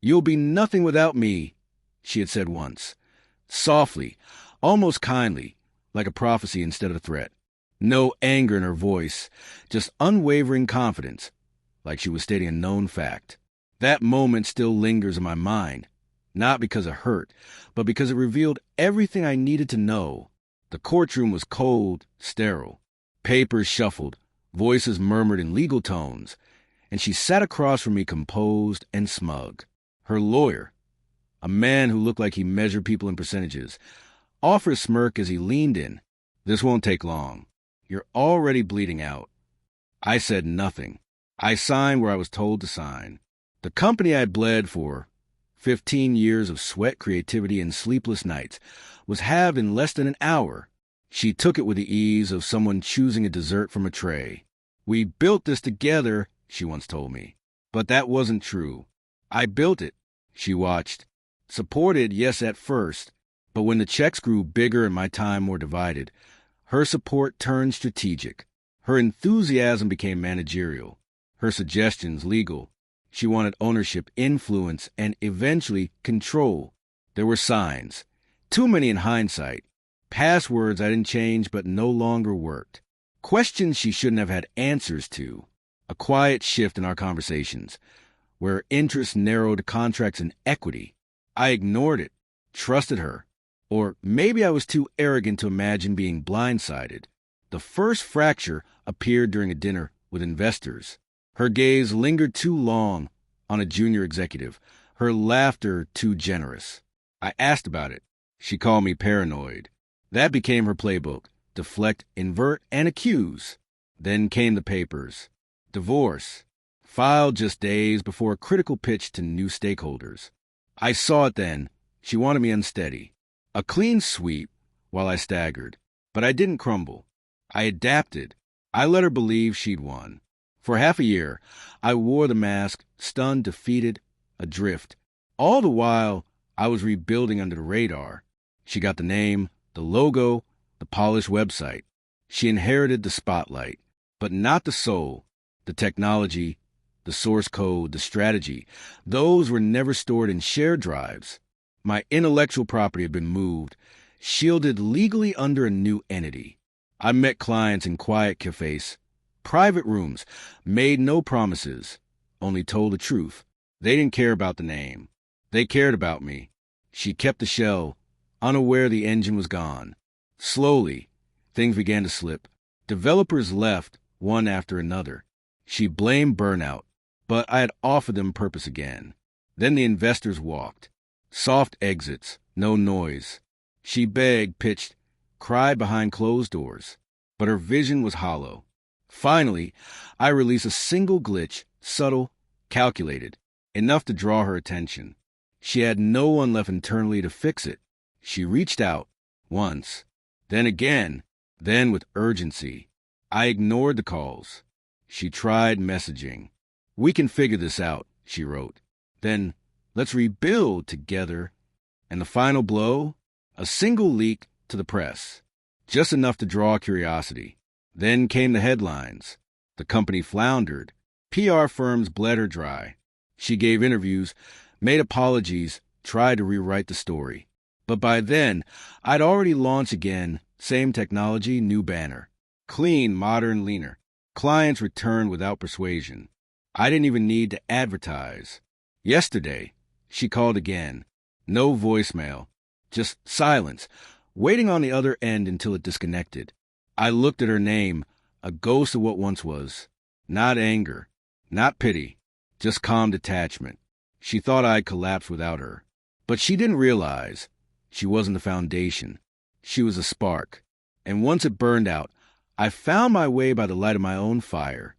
"You'll be nothing without me," she had said once. Softly, almost kindly, like a prophecy instead of a threat. No anger in her voice, just unwavering confidence, like she was stating a known fact. That moment still lingers in my mind, not because it hurt, but because it revealed everything I needed to know. The courtroom was cold, sterile. Papers shuffled, voices murmured in legal tones, and she sat across from me composed and smug. Her lawyer, a man who looked like he measured people in percentages, offered a smirk as he leaned in. "This won't take long. You're already bleeding out." I said nothing. I signed where I was told to sign. The company I had bled for, 15 years of sweat, creativity, and sleepless nights, was halved in less than an hour. She took it with the ease of someone choosing a dessert from a tray. "We built this together," she once told me. But that wasn't true. I built it, she watched. Supported, yes, at first, but when the checks grew bigger and my time more divided, her support turned strategic. Her enthusiasm became managerial. Her suggestions legal. She wanted ownership, influence, and eventually control. There were signs. Too many in hindsight. Passwords I didn't change but no longer worked. Questions she shouldn't have had answers to. A quiet shift in our conversations, where interests narrowed to contracts and equity. I ignored it, trusted her. Or maybe I was too arrogant to imagine being blindsided. The first fracture appeared during a dinner with investors. Her gaze lingered too long on a junior executive, her laughter too generous. I asked about it. She called me paranoid. That became her playbook: deflect, invert, and accuse. Then came the papers. Divorce. Filed just days before a critical pitch to new stakeholders. I saw it then. She wanted me unsteady. A clean sweep while I staggered. But I didn't crumble. I adapted. I let her believe she'd won. For half a year, I wore the mask, stunned, defeated, adrift. All the while, I was rebuilding under the radar. She got the name, the logo, the polished website. She inherited the spotlight, but not the soul, the technology, the source code, the strategy. Those were never stored in shared drives. My intellectual property had been moved, shielded legally under a new entity. I met clients in quiet cafes, private rooms, made no promises, only told the truth. They didn't care about the name. They cared about me. She kept the shell, unaware the engine was gone. Slowly, things began to slip. Developers left, one after another. She blamed burnout, but I had offered them purpose again. Then the investors walked. Soft exits, no noise. She begged, pitched, cried behind closed doors. But her vision was hollow. Finally, I released a single glitch, subtle, calculated, enough to draw her attention. She had no one left internally to fix it. She reached out, once, then again, then with urgency. I ignored the calls. She tried messaging. "We can figure this out," she wrote. Then, "let's rebuild together." And the final blow? A single leak to the press. Just enough to draw curiosity. Then came the headlines. The company floundered. PR firms bled her dry. She gave interviews, made apologies, tried to rewrite the story. But by then, I'd already launched again, same technology, new banner. Clean, modern, leaner. Clients returned without persuasion. I didn't even need to advertise. Yesterday, she called again. No voicemail. Just silence, waiting on the other end until it disconnected. I looked at her name, a ghost of what once was. Not anger, not pity, just calm detachment. She thought I'd collapsed without her. But she didn't realize she wasn't the foundation. She was a spark. And once it burned out, I found my way by the light of my own fire.